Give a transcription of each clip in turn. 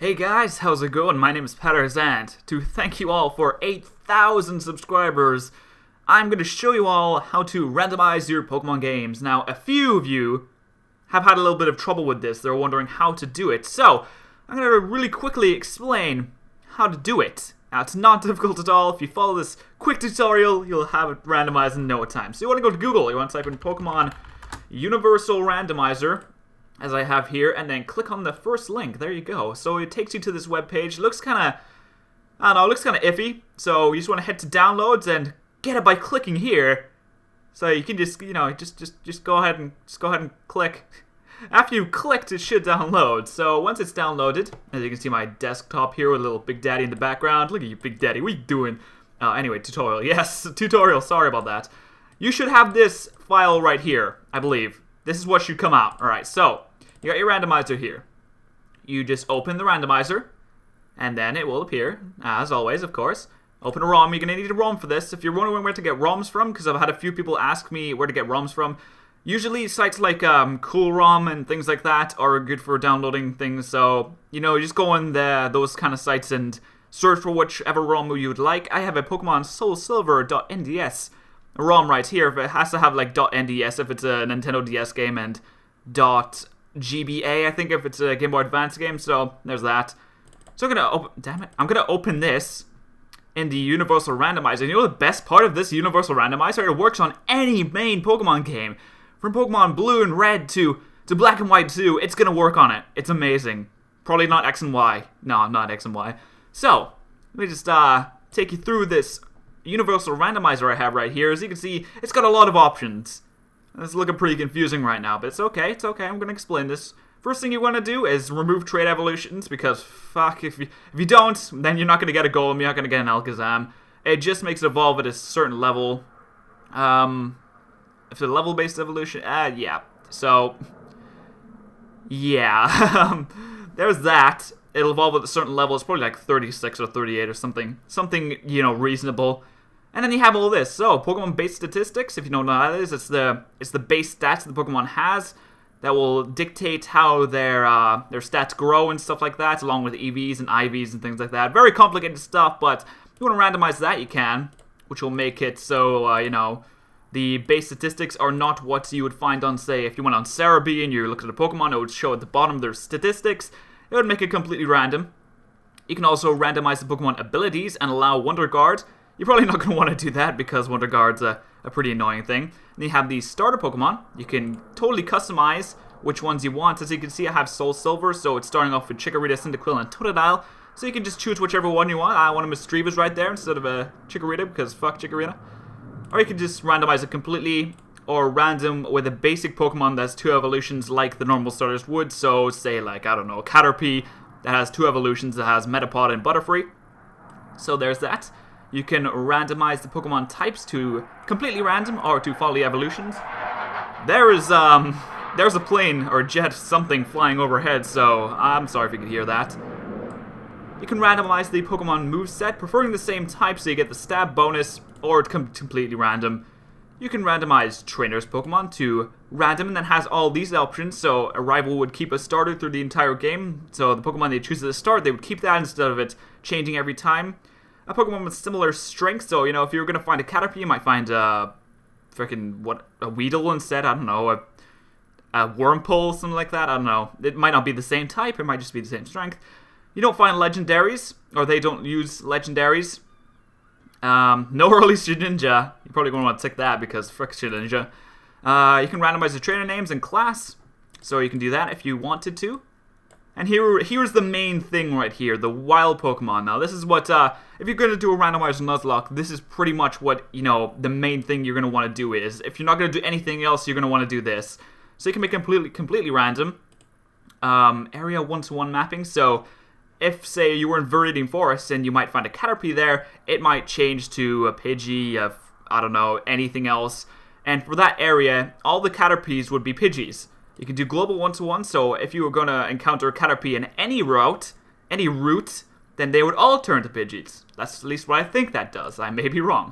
Hey guys, how's it going? My name is Petters, and to thank you all for 8,000 subscribers, I'm going to show you all how to randomize your Pokemon games. Now, a few of you have had a little bit of trouble with this. They're wondering how to do it. So, I'm going to really quickly explain how to do it. Now, it's not difficult at all. If you follow this quick tutorial, you'll have it randomized in no time. So you want to go to Google, you want to type in Pokemon Universal Randomizer, as I have here, and then click on the first link. There you go. So it takes you to this web page. It looks kind of, I don't know, it looks kind of iffy. So you just want to head to downloads and get it by clicking here. So you can just, you know, just go ahead and click. After you've clicked, it should download. So once it's downloaded, as you can see my desktop here with a little Big Daddy in the background. Look at you, Big Daddy. What are you doing? Anyway, tutorial. Yes, tutorial. Sorry about that. You should have this file right here, I believe. This is what should come out. Alright, so you got your randomizer here. You just open the randomizer, and then it will appear, as always, of course. Open a ROM. You're going to need a ROM for this. If you're wondering where to get ROMs from, because I've had a few people ask me where to get ROMs from, usually sites like CoolROM and things like that are good for downloading things. So, you know, just go on those kind of sites and search for whichever ROM you would like. I have a Pokemon Soul Silver.nds ROM right here. If it has to have like .nds if it's a Nintendo DS game, and .gba I think if it's a Game Boy Advance game. So there's that. So I'm gonna open this in the Universal Randomizer. You know the best part of this Universal Randomizer? It works on any main Pokemon game, from Pokemon Blue and Red to Black and White 2. It's gonna work on it. It's amazing. Probably not X and Y. No, not X and Y. So let me just take you through this Universal Randomizer I have right here. As you can see, it's got a lot of options. It's looking pretty confusing right now, but it's okay. It's okay. I'm going to explain this. First thing you want to do is remove trait evolutions, because fuck, if you don't, then you're not going to get a Golem, you're not going to get an Alakazam. It just makes it evolve at a certain level. If it's a level-based evolution, yeah. So, yeah. There's that. It'll evolve at a certain level. It's probably like 36 or 38 or something. Something, you know, reasonable. And then you have all this. So, Pokemon-based statistics, if you don't know what that is, it's the base stats that the Pokemon has that will dictate how their stats grow and stuff like that, along with EVs and IVs and things like that. Very complicated stuff, but if you want to randomize that, you can, which will make it so, you know, the base statistics are not what you would find on, say, if you went on Cerebi and you looked at a Pokemon, it would show at the bottom their statistics. It would make it completely random. You can also randomize the Pokemon abilities and allow Wonder Guard. You're probably not going to want to do that because Wonder Guard's a pretty annoying thing. And you have the starter Pokemon. You can totally customize which ones you want. As you can see, I have Soul Silver, so it's starting off with Chikorita, Cyndaquil, and Totodile. So you can just choose whichever one you want. I want a Misdreavus right there instead of a Chikorita, because fuck Chikorita. Or you can just randomize it completely, or random with a basic Pokemon that has 2 evolutions like the normal starters would. So, say, like, I don't know, Caterpie that has 2 evolutions, that has Metapod and Butterfree. So there's that. You can randomize the Pokemon types to completely random, or to follow the evolutions. There's a plane, or jet, something flying overhead, so I'm sorry if you could hear that. You can randomize the Pokemon moveset, preferring the same type so you get the stab bonus, or completely random. You can randomize Trainer's Pokemon to random, and then has all these options. So a rival would keep a starter through the entire game. So the Pokemon they choose at the start, they would keep that instead of it changing every time. A Pokemon with similar strength. So, you know, if you were going to find a Caterpie, you might find a Weedle instead. I don't know, a Wurmple, something like that. I don't know. It might not be the same type. It might just be the same strength. You don't find legendaries, or they don't use legendaries. No early Shedinja. You're probably going to want to tick that because frick Shedinja. You can randomize the trainer names and class, so you can do that if you wanted to. And here's the main thing right here, the wild Pokemon. Now this is what, if you're going to do a randomized Nuzlocke, this is pretty much what, you know, the main thing you're going to want to do is. If you're not going to do anything else, you're going to want to do this. So you can make it completely random. Area 1-to-1 mapping, so if, say, you were in Viridian Forest and you might find a Caterpie there, it might change to a Pidgey, I don't know, anything else. And for that area, all the Caterpies would be Pidgeys. You can do global 1-to-1, so if you were going to encounter a Caterpie in any route, then they would all turn to Pidgeys. That's at least what I think that does. I may be wrong.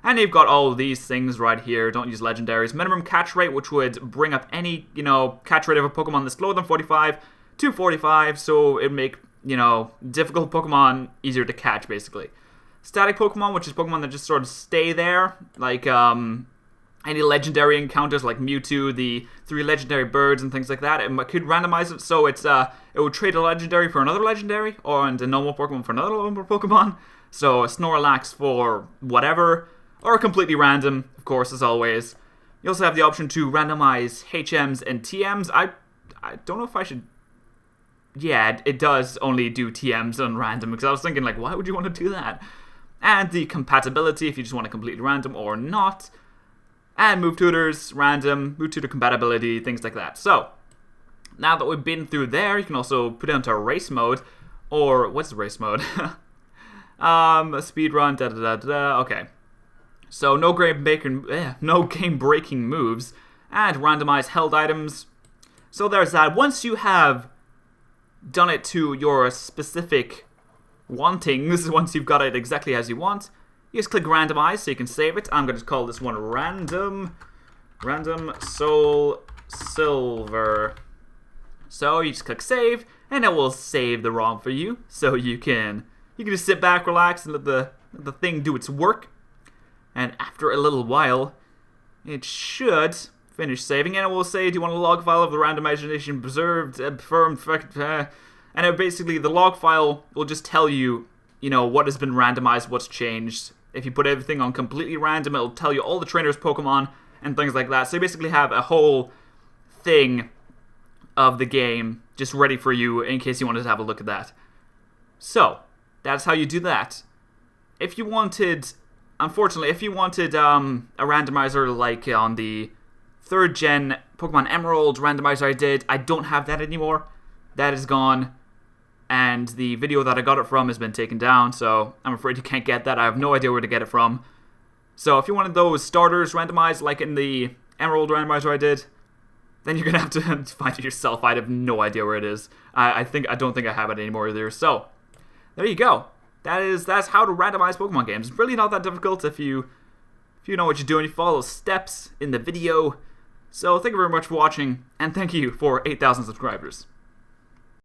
And you've got all of these things right here. Don't use legendaries. Minimum catch rate, which would bring up any, you know, catch rate of a Pokemon that's lower than 45 to 45. So it'd make difficult Pokemon easier to catch, basically. Static Pokemon, which is Pokemon that just sort of stay there, like any legendary encounters like Mewtwo, the 3 legendary birds and things like that. It could randomize it so it would trade a legendary for another legendary, and a normal Pokemon for another normal Pokemon. So a Snorlax for whatever, or completely random, of course, as always. You also have the option to randomize HMs and TMs. I don't know if I should... Yeah, it does only do TMs on random, because I was thinking, like, why would you want to do that? And the compatibility, if you just want to completely random or not. And move tutors, random, move tutor compatibility, things like that. So, now that we've been through there, you can also put it into race mode. Or, what's the race mode? Speed run, okay. So, no game-breaking moves. And randomize held items. So there's that. Once you have done it to your specific wantings, once you've got it exactly as you want, you just click randomize so you can save it. I'm going to call this one random soul silver. So you just click save, and it will save the ROM for you. So you can just sit back, relax, and let the thing do its work. And after a little while, it should finish saving, and it will say, do you want a log file of the randomization preserved, confirmed, and it basically, the log file will just tell you, what has been randomized, what's changed. If you put everything on completely random, it'll tell you all the trainers' Pokemon and things like that. So you basically have a whole thing of the game just ready for you in case you wanted to have a look at that. So, that's how you do that. If you wanted, unfortunately, a randomizer like on the 3rd gen Pokemon Emerald randomizer I don't have that anymore. That is gone. And the video that I got it from has been taken down, so I'm afraid you can't get that. I have no idea where to get it from. So if you wanted those starters randomized like in the Emerald randomizer I did, then you're going to have to find it yourself. I have no idea where it is. I don't think I have it anymore either. So, there you go. That's how to randomize Pokemon games. It's really not that difficult if you know what you're doing. You follow steps in the video. So thank you very much for watching, and thank you for 8,000 subscribers.